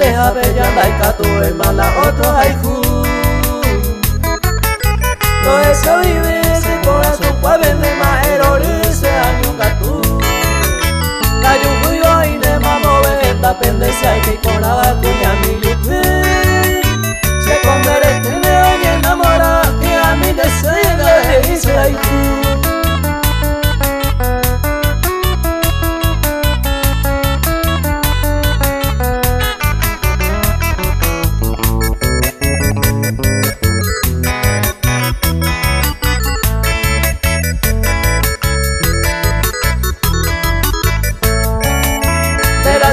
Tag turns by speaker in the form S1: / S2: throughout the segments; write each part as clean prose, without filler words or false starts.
S1: teja bella laica tu hermana otro haiku. Todo eso vive ese corazón pa' vender más errores se añunga tú. Cayo cuyo y ne mamo venda pendencia y que con la vacuña mi yupi. Se convierte en león y enamora que a mí desea de ese haiku.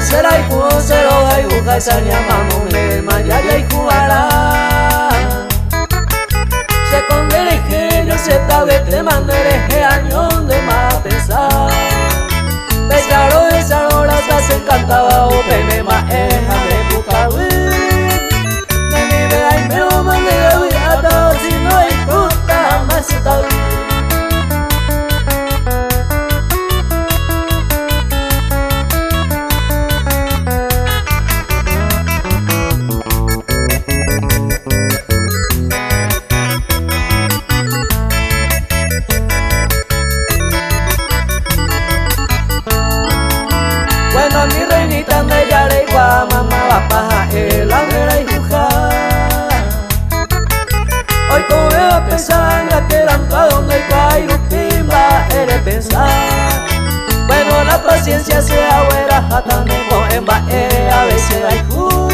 S1: Será y jugo, se lo da y busca y se llamamos de Mayaya y jugará. Se condena y que yo se tabe te mandaré que añón de más pensar. Pesaro de esa hora se encantaba o pene más eja de bucahui. Me vive ahí me lo mandé de huirata si no hay fruta más está bien. Bueno, mi reinita me yaré igual, mamá va paja, el ángel y jujar. Hoy como veo a pensar, la que ranca donde hay rupimba, eres pensar. Bueno, la paciencia se abuela, hasta me en bae, a veces hay jugar.